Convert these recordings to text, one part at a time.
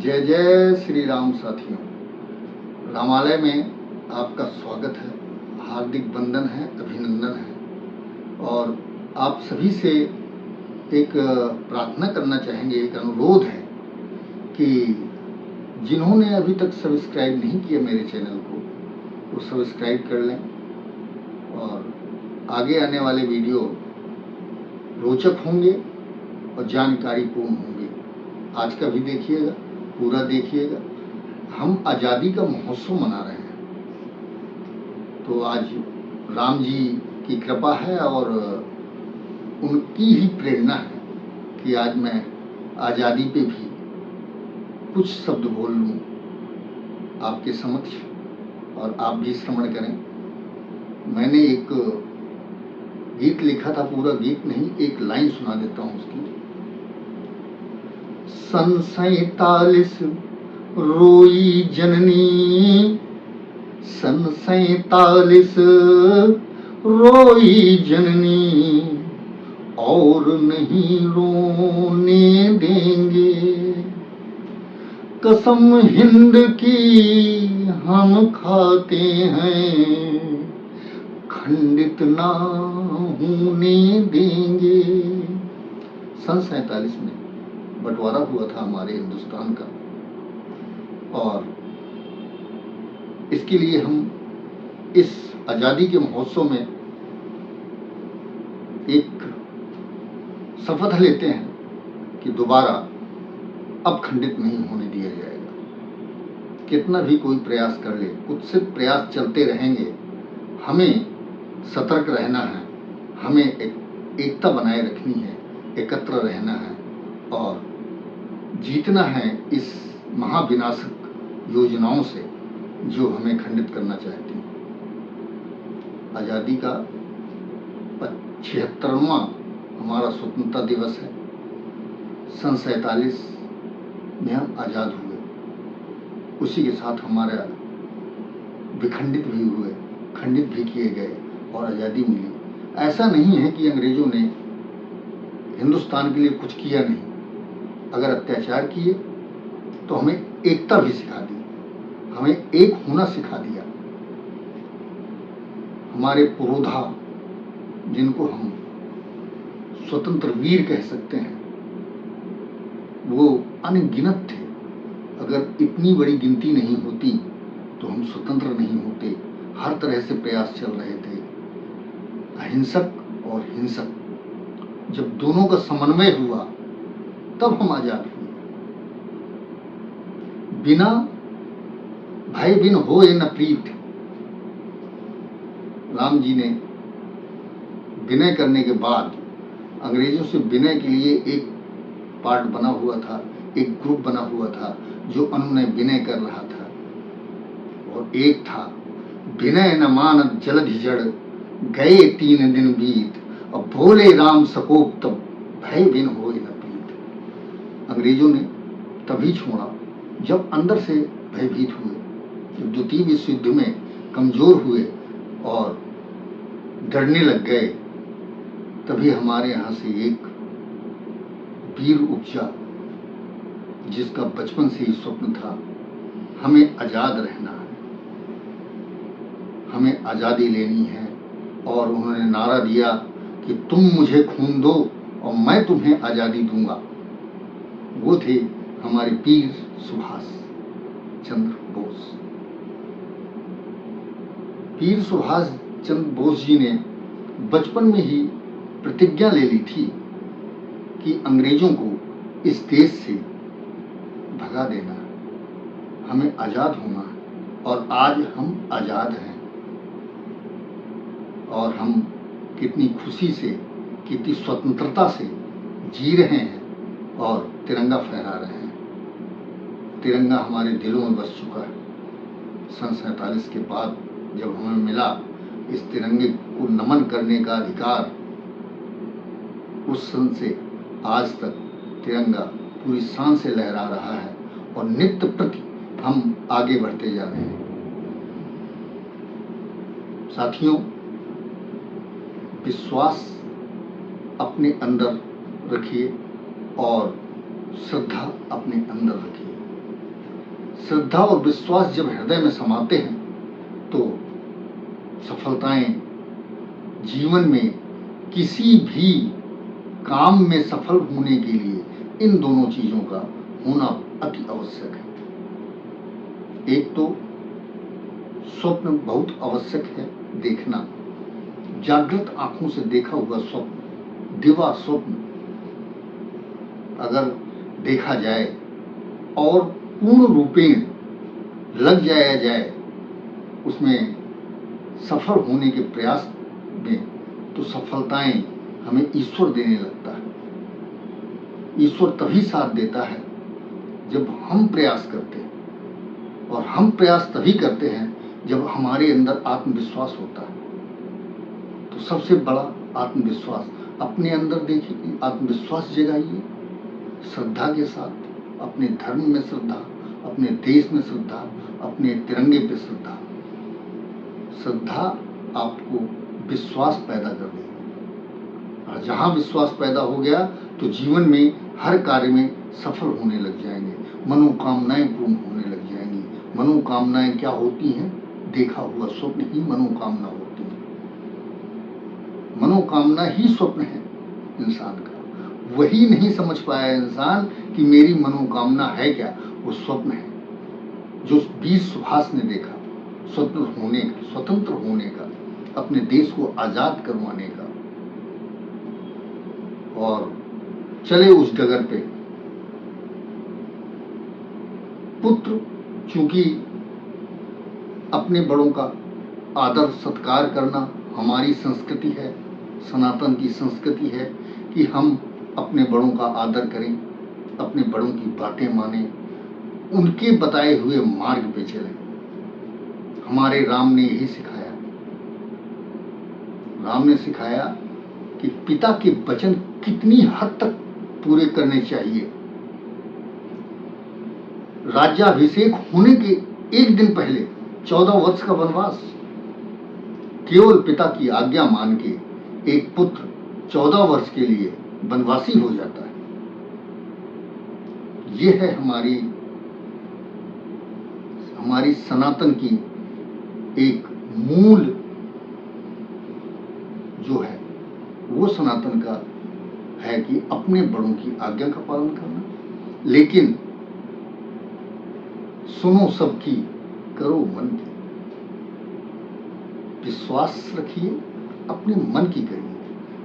जय जय श्री राम साथियों, रामालय में आपका स्वागत है, हार्दिक वंदन है, अभिनंदन है। और आप सभी से एक प्रार्थना करना चाहेंगे, एक अनुरोध है कि जिन्होंने अभी तक सब्सक्राइब नहीं किया मेरे चैनल को, वो सब्सक्राइब कर लें और आगे आने वाले वीडियो रोचक होंगे और जानकारीपूर्ण होंगे। आज का भी देखिएगा, पूरा देखिएगा। हम आज़ादी का महोत्सव मना रहे हैं, तो आज राम जी की कृपा है और उनकी ही प्रेरणा है कि आज मैं आज़ादी पे भी कुछ शब्द बोल लूँ आपके समक्ष और आप भी श्रवण करें। मैंने एक गीत लिखा था, पूरा गीत नहीं, एक लाइन सुना देता हूँ उसकी। सन 47 रोई जननी, सन 47 रोई जननी, और नहीं रोने देंगे। कसम हिंद की हम खाते हैं, खंडित ना होने देंगे। सन 47 में बंटवारा हुआ था हमारे हिंदुस्तान का, और इसके लिए हम इस आज़ादी के महोत्सव में एक शपथ लेते हैं कि दोबारा अब खंडित नहीं होने दिया जाएगा। कितना भी कोई प्रयास कर ले, कुत्सित प्रयास चलते रहेंगे। हमें सतर्क रहना है, हमें एकता बनाए रखनी है, एकत्र रहना है और जीतना है इस महाविनाशक योजनाओं से जो हमें खंडित करना चाहती हैं। आज़ादी का 76वां हमारा स्वतंत्रता दिवस है। सन 47 में हम आज़ाद हुए, उसी के साथ हमारा विखंडित भी हुए, खंडित भी किए गए और आज़ादी मिली। ऐसा नहीं है कि अंग्रेजों ने हिंदुस्तान के लिए कुछ किया नहीं। अगर अत्याचार किए तो हमें एकता भी सिखा दी, हमें एक होना सिखा दिया। हमारे पुरोधा, जिनको हम स्वतंत्र वीर कह सकते हैं, वो अनगिनत थे। अगर इतनी बड़ी गिनती नहीं होती तो हम स्वतंत्र नहीं होते। हर तरह से प्रयास चल रहे थे, अहिंसक और हिंसक। जब दोनों का समन्वय हुआ तब हम आजाद हुए। बिना भाई बिन होए न प्रीत, राम जी ने विनय करने के बाद अंग्रेजों से विनय के लिए एक पार्ट बना हुआ था, एक ग्रुप बना हुआ था जो अनुनय विनय कर रहा था। और एक था विनय न मानत जलधि जड़, गए 3 दिन बीत, और भोले राम सकोप तब भय बिन होए न प्रीत। अंग्रेजों ने तभी छोड़ा जब अंदर से भयभीत हुए, जब द्वितीय विश्व युद्ध में कमजोर हुए और डरने लग गए, तभी हमारे यहाँ से एक वीर उपजा जिसका बचपन से ही स्वप्न था, हमें आज़ाद रहना है, हमें आज़ादी लेनी है। और उन्होंने नारा दिया कि तुम मुझे खून दो और मैं तुम्हें आज़ादी दूंगा। वो थे हमारे वीर सुभाष चंद्र बोस। वीर सुभाष चंद्र बोस जी ने बचपन में ही प्रतिज्ञा ले ली थी कि अंग्रेजों को इस देश से भगा देना, हमें आज़ाद होना। और आज हम आज़ाद हैं और हम कितनी खुशी से, कितनी स्वतंत्रता से जी रहे हैं और तिरंगा फहरा रहे हैं। तिरंगा हमारे दिलों में बस चुका है। सन 47 के बाद जब हमें मिला इस तिरंगे को नमन करने का अधिकार, उस सन से आज तक तिरंगा पूरी शान से लहरा रहा है और नित्य प्रति हम आगे बढ़ते जा रहे हैं। साथियों, विश्वास अपने अंदर रखिए और श्रद्धा अपने अंदर रखिए। श्रद्धा और विश्वास जब हृदय में समाते हैं तो सफलताएं जीवन में किसी भी काम में सफल होने के लिए इन दोनों चीजों का होना अति आवश्यक है। एक तो स्वप्न बहुत आवश्यक है देखना, जागृत आंखों से देखा हुआ स्वप्न, दिवा स्वप्न अगर देखा जाए और पूर्ण रूपेण लग जाया जाए उसमें सफल होने के प्रयास में, तो सफलताएं हमें ईश्वर देने लगता है। ईश्वर तभी साथ देता है जब हम प्रयास करते हैं, और हम प्रयास तभी करते हैं जब हमारे अंदर आत्मविश्वास होता है। तो सबसे बड़ा आत्मविश्वास अपने अंदर देखिए, आत्मविश्वास जगाइए श्रद्धा के साथ, अपने धर्म में श्रद्धा, अपने देश में श्रद्धा, अपने तिरंगे पे श्रद्धा। श्रद्धा आपको विश्वास पैदा कर देगी, और जहाँ विश्वास पैदा हो गया तो जीवन में हर कार्य में सफल होने लग जाएंगे, मनोकामनाएं पूर्ण होने लग जाएंगी। मनोकामनाएं क्या होती हैं? देखा हुआ स्वप्न ही मनोकामना होती है। मनोकामना ही स्वप्न है इंसान का। वही नहीं समझ पाया इंसान कि मेरी मनोकामना है क्या, वो स्वप्न है जो वीर सुभाष ने देखा, स्वतंत्र होने का, अपने देश को आजाद करवाने का, और चले उस डगर पे। पुत्र चूंकि अपने बड़ों का आदर सत्कार करना हमारी संस्कृति है, सनातन की संस्कृति है कि हम अपने बड़ों का आदर करें, अपने बड़ों की बातें मानें, उनके बताए हुए मार्ग पे चलें। हमारे राम ने यही सिखाया। राम ने सिखाया कि पिता के वचन कितनी हद तक पूरे करने चाहिए। राज्याभिषेक होने के एक दिन पहले 14 वर्ष का वनवास, केवल पिता की आज्ञा मान के एक पुत्र 14 वर्ष के लिए वनवासी हो जाता है। ये है हमारी सनातन की एक मूल जो है, वो सनातन का है कि अपने बड़ों की आज्ञा का पालन करना। लेकिन सुनो सबकी, करो मन की, विश्वास रखिए, अपने मन की करिए।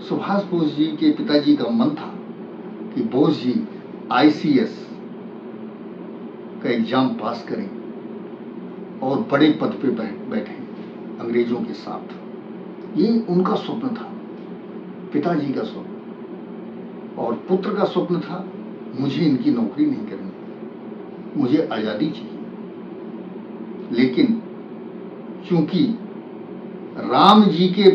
सुभाष बोस जी के पिताजी का मन था कि बोस जी ICS का एग्जाम पास करें और बड़े पद पे बैठें अंग्रेजों के साथ। ये उनका स्वप्न था, पिताजी का स्वप्न। और पुत्र का स्वप्न था, मुझे इनकी नौकरी नहीं करनी, मुझे आजादी चाहिए। लेकिन चूंकि राम जी के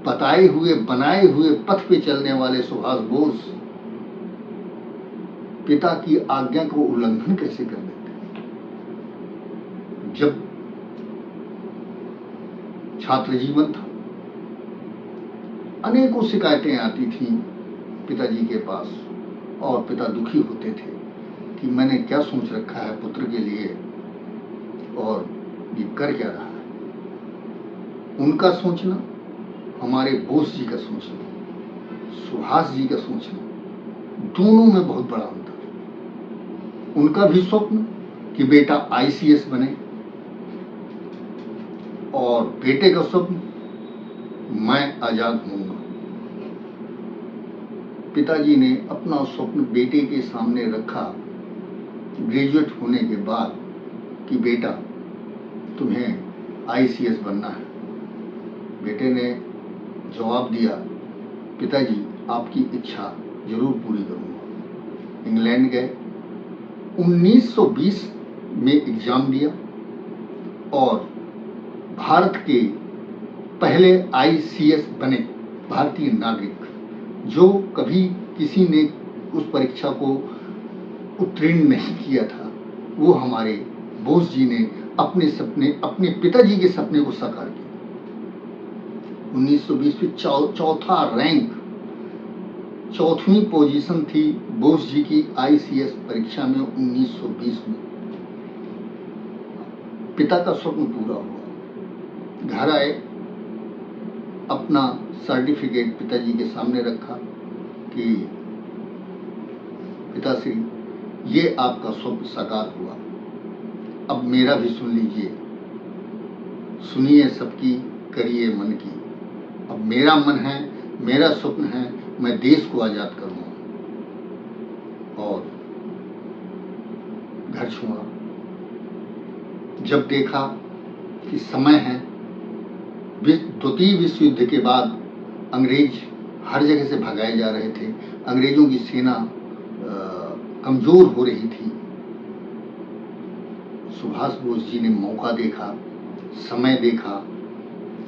बताए हुए बनाए हुए पथ पे चलने वाले सुभाष बोस पिता की आज्ञा को उल्लंघन कैसे कर देते? जब छात्र जीवन था, अनेकों शिकायतें आती थीं पिताजी के पास, और पिता दुखी होते थे कि मैंने क्या सोच रखा है पुत्र के लिए, और ये कर क्या रहा है। उनका सोचना, हमारे बोस जी का सोचना, सुभाष जी का सोचना, दोनों में बहुत बड़ा अंतर। उनका भी स्वप्न कि बेटा ICS बने, और बेटे का स्वप्न मैं आजाद होऊंगा। पिताजी ने अपना स्वप्न बेटे के सामने रखा ग्रेजुएट होने के बाद कि बेटा तुम्हें ICS बनना है। बेटे ने जवाब दिया, पिताजी आपकी इच्छा जरूर पूरी करूंगा। इंग्लैंड गए, 1920 में एग्जाम दिया, और भारत के पहले ICS बने भारतीय नागरिक। जो कभी किसी ने उस परीक्षा को उत्तीर्ण नहीं किया था, वो हमारे बोस जी ने अपने सपने, अपने पिताजी के सपने को साकार किया। 1920 में चौथा रैंक, चौथी पोजीशन थी बोस जी की ICS परीक्षा में 1920 में। पिता का स्वप्न पूरा हुआ। घर आए, अपना सर्टिफिकेट पिताजी के सामने रखा कि पिताश्री, ये आपका स्वप्न साकार हुआ, अब मेरा भी सुन लीजिए, सुनिए सबकी, करिए मन की। अब मेरा मन है, मेरा स्वप्न है, मैं देश को आजाद करूंगा। और घर छोड़ा। जब देखा कि समय है, द्वितीय विश्व युद्ध के बाद अंग्रेज हर जगह से भगाए जा रहे थे, अंग्रेजों की सेना कमजोर हो रही थी। सुभाष बोस जी ने मौका देखा, समय देखा,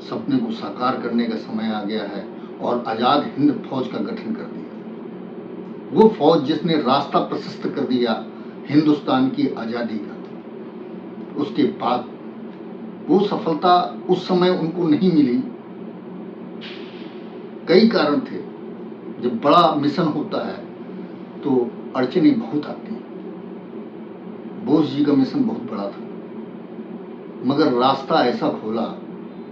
सपने को साकार करने का समय आ गया है और आजाद हिंद फौज का गठन कर दिया। वो फौज जिसने रास्ता प्रशस्त कर दिया हिंदुस्तान की आजादी का। उसके बाद वो सफलता उस समय उनको नहीं मिली। कई कारण थे। जब बड़ा मिशन होता है तो अड़चनें बहुत आती हैं। बोस जी का मिशन बहुत बड़ा था, मगर रास्ता ऐसा खोला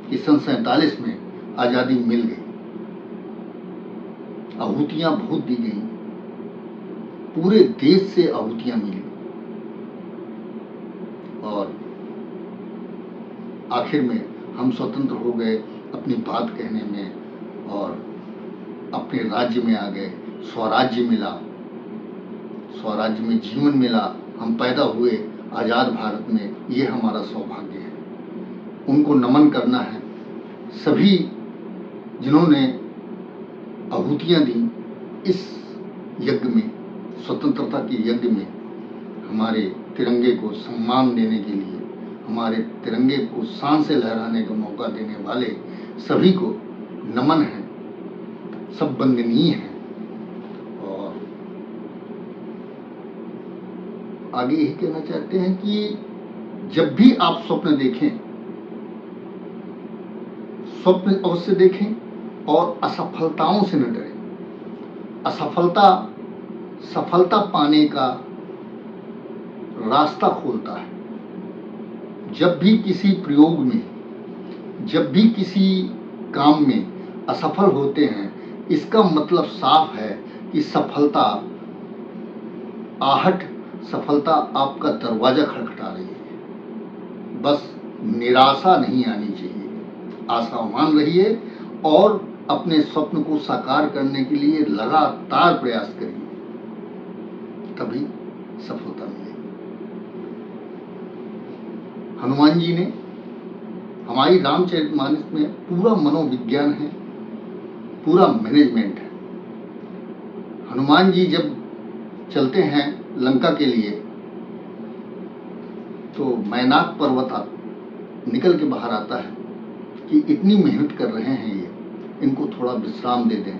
कि सन 47 में आजादी मिल गई। आहुतियां बहुत दी गई, पूरे देश से आहुतियां मिली और आखिर में हम स्वतंत्र हो गए अपनी बात कहने में और अपने राज्य में आ गए। स्वराज्य मिला, स्वराज्य में जीवन मिला, हम पैदा हुए आजाद भारत में। ये हमारा सौभाग्य है। उनको नमन करना है। सभी जिन्होंने आहुतियां दी इस यज्ञ में, स्वतंत्रता के यज्ञ में, हमारे तिरंगे को सम्मान देने के लिए, हमारे तिरंगे को शान से लहराने का मौका देने वाले सभी को नमन है। सब वंदनीय हैं। और आगे यही कहना चाहते हैं कि जब भी आप स्वप्न देखें, स्वप्न अवश्य देखें और असफलताओं से न डरें। असफलता सफलता पाने का रास्ता खोलता है। जब भी किसी प्रयोग में, जब भी किसी काम में असफल होते हैं, इसका मतलब साफ है कि सफलता आहट, सफलता आपका दरवाजा खटखटा रही है। बस निराशा नहीं आनी चाहिए, आशावान रहिए और अपने स्वप्न को साकार करने के लिए लगातार प्रयास करिए, तभी सफलता मिलेगी। हनुमान जी ने, हमारी रामचरितमानस में पूरा मनोविज्ञान है, पूरा मैनेजमेंट है। हनुमान जी जब चलते हैं लंका के लिए तो मैनाक पर्वत निकल के बाहर आता है कि इतनी मेहनत कर रहे हैं ये, इनको थोड़ा विश्राम दे दें,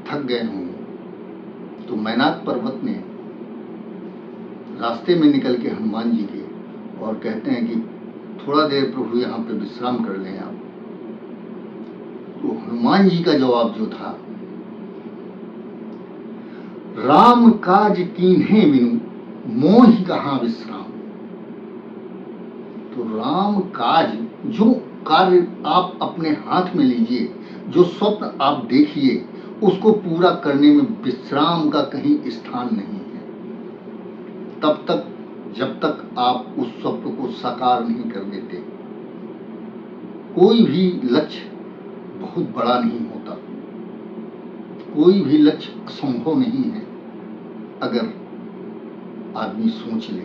थक गए होंगे। तो मैनाक पर्वत ने रास्ते में निकल के हनुमान जी के और कहते हैं कि थोड़ा देर प्रभु यहाँ पे विश्राम कर लें आप। तो हनुमान जी का जवाब जो था, राम काज कीन्हे बिनु मोहि कहाँ विश्राम। तो राम काज, जो कार्य आप अपने हाथ में लीजिए, जो स्वप्न आप देखिए, उसको पूरा करने में विश्राम का कहीं स्थान नहीं है। तब तक जब तक आप उस स्वप्न को साकार नहीं कर देते। कोई भी लक्ष्य बहुत बड़ा नहीं होता, कोई भी लक्ष्य असंभव नहीं है अगर आदमी सोच ले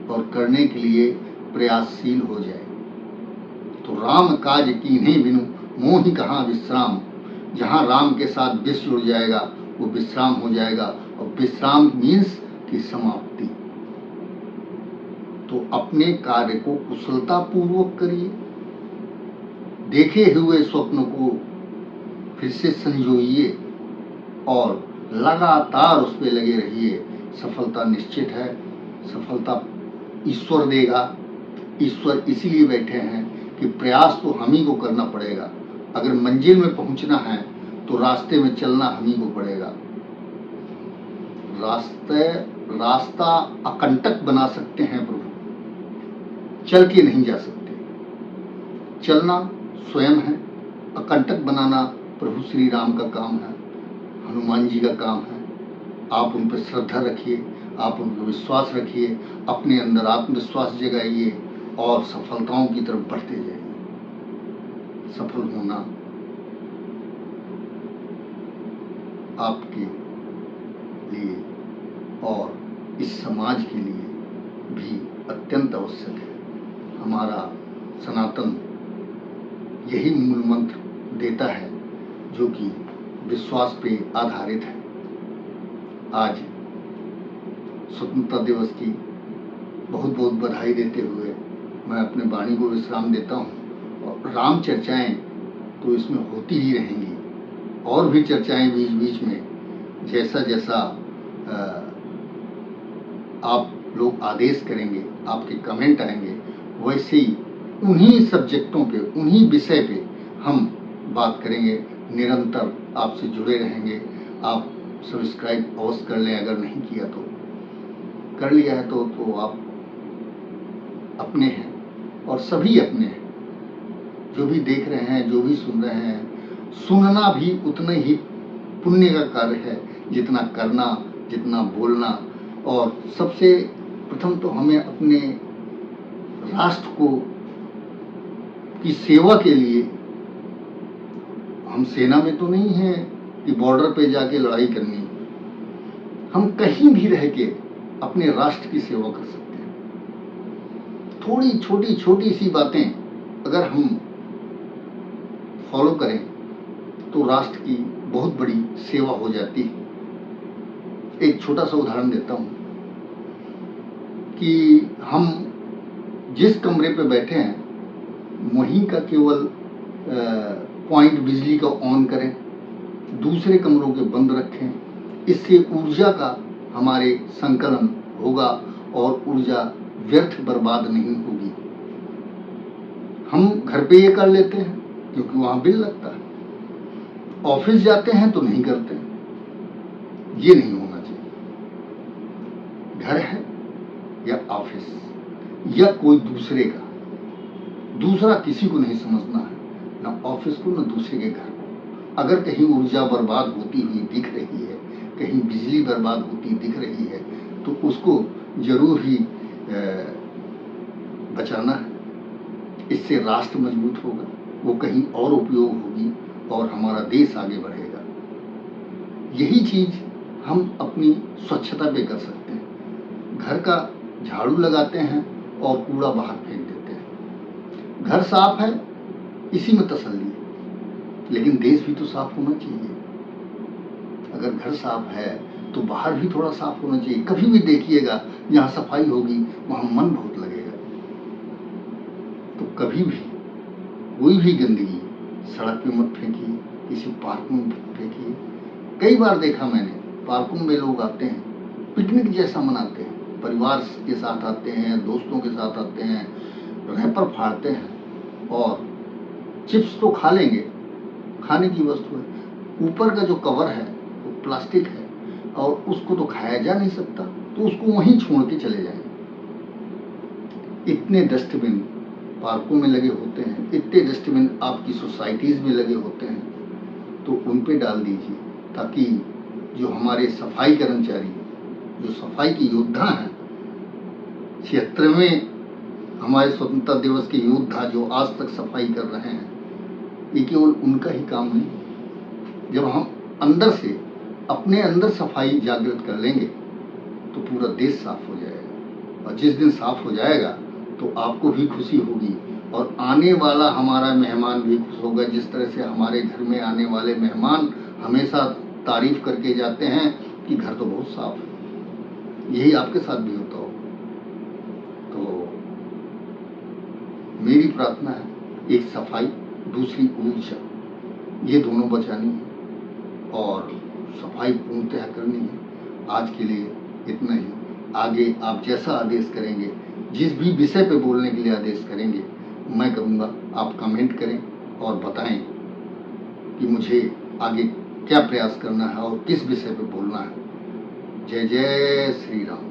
और करने के लिए प्रयासशील हो जाए। तो राम काज कीन्हे बिनु मोहि कहाँ विश्राम। जहाँ राम के साथ विश्व जुड़ जाएगा वो विश्राम हो जाएगा, और विश्राम मीन्स की समाप्ति। तो अपने कार्य को कुशलता पूर्वक करिए, देखे हुए स्वप्न को फिर से संजोइए और लगातार उस पर लगे रहिए। सफलता निश्चित है, सफलता ईश्वर देगा। ईश्वर इसीलिए बैठे हैं कि प्रयास तो हम ही को करना पड़ेगा। अगर मंजिल में पहुंचना है तो रास्ते में चलना हम ही को पड़ेगा। रास्ता अकंटक बना सकते हैं प्रभु, चल के नहीं जा सकते। चलना स्वयं है, अकंटक बनाना प्रभु श्री राम का काम है, हनुमान जी का काम है। आप उन पर श्रद्धा रखिए, आप उन पर विश्वास रखिए, अपने अंदर आत्मविश्वास जगाइए और सफलताओं की तरफ बढ़ते जाइए। सफल होना आपके लिए और इस समाज के लिए भी अत्यंत आवश्यक है। हमारा सनातन यही मूल मंत्र देता है जो कि विश्वास पे आधारित है। आज स्वतंत्रता दिवस की बहुत बहुत बधाई देते हुए मैं अपने वाणी को विश्राम देता हूँ। और राम चर्चाएं तो इसमें होती ही रहेंगी, और भी चर्चाएं बीच बीच में जैसा जैसा आप लोग आदेश करेंगे, आपके कमेंट आएंगे, वैसे ही उन्हीं सब्जेक्टों पे, उन्हीं विषय पे हम बात करेंगे। निरंतर आपसे जुड़े रहेंगे। आप सब्सक्राइब अवश्य कर लें, अगर नहीं किया तो। कर लिया है तो आप अपने हैं, और सभी अपने हैं। जो भी देख रहे हैं, जो भी सुन रहे हैं, सुनना भी उतना ही पुण्य का कार्य है जितना करना, जितना बोलना। और सबसे प्रथम तो हमें अपने राष्ट्र को की सेवा के लिए, हम सेना में तो नहीं है कि बॉर्डर पे जाके लड़ाई करनी, हम कहीं भी रह के अपने राष्ट्र की सेवा कर सकते हैं। थोड़ी छोटी छोटी सी बातें अगर हम फॉलो करें तो राष्ट्र की बहुत बड़ी सेवा हो जाती है। एक छोटा सा उदाहरण देता हूं कि हम जिस कमरे पे बैठे हैं वहीं का केवल पॉइंट बिजली का ऑन करें, दूसरे कमरों के बंद रखें। इससे ऊर्जा का हमारे संकलन होगा और ऊर्जा व्यर्थ बर्बाद नहीं होगी। हम घर पे ये कर लेते हैं क्योंकि वहां बिल लगता है, ऑफिस जाते हैं तो नहीं करते। ये नहीं होना चाहिए। घर है या ऑफिस या कोई दूसरे का, दूसरा किसी को नहीं समझना है, ना ऑफिस को ना दूसरे के घर को। अगर कहीं ऊर्जा बर्बाद होती हुई दिख रही है, कहीं बिजली बर्बाद होती दिख रही है, तो उसको जरूर ही बचाना है। इससे राष्ट्र मजबूत होगा, वो कहीं और उपयोग होगी और हमारा देश आगे बढ़ेगा। यही चीज हम अपनी स्वच्छता पे कर सकते हैं। घर का झाड़ू लगाते हैं और कूड़ा बाहर फेंक देते हैं। घर साफ है इसी में तसल्ली है, लेकिन देश भी तो साफ होना चाहिए। अगर घर साफ है तो बाहर भी थोड़ा साफ होना चाहिए। कभी भी देखिएगा जहाँ सफाई होगी वहाँ मन बहुत लगेगा। तो कभी भी कोई भी गंदगी सड़क पे मत फेंकिए, किसी पार्क में मत फेंकिए। कई बार देखा मैंने, पार्कों में लोग आते हैं, पिकनिक जैसा मनाते हैं, परिवार के साथ आते हैं, दोस्तों के साथ आते हैं, रैपर फाड़ते हैं और चिप्स तो खा लेंगे, खाने की वस्तु है, ऊपर का जो कवर है वो प्लास्टिक है और उसको तो खाया जा नहीं सकता, तो उसको वहीं छोड़ के चले जाएंगे। इतने डस्टबिन पार्कों में लगे होते हैं, इतने डस्टबिन आपकी सोसाइटीज में लगे होते हैं, तो उन पे डाल दीजिए ताकि जो हमारे सफाई कर्मचारी, जो सफाई के योद्धा हैं, 76वें हमारे स्वतंत्रता दिवस के योद्धा जो आज तक सफाई कर रहे हैं, ये केवल उनका ही काम नहीं। जब हम अंदर से अपने अंदर सफाई जागृत कर लेंगे तो पूरा देश साफ हो जाएगा, और जिस दिन साफ हो जाएगा तो आपको भी खुशी होगी और आने वाला हमारा मेहमान भी खुश होगा। जिस तरह से हमारे घर में आने वाले मेहमान हमेशा तारीफ करके जाते हैं कि घर तो बहुत साफ है, यही आपके साथ भी होता होगा। तो मेरी प्रार्थना है, एक सफाई, दूसरी ऊर्जा, ये दोनों बचानी है और सफाई पूर्णतः करनी है। आज के लिए इतना ही। आगे आप जैसा आदेश करेंगे, जिस भी विषय पे बोलने के लिए आदेश करेंगे, मैं कहूँगा आप कमेंट करें और बताएं कि मुझे आगे क्या प्रयास करना है और किस विषय पे बोलना है। जय जय श्री राम।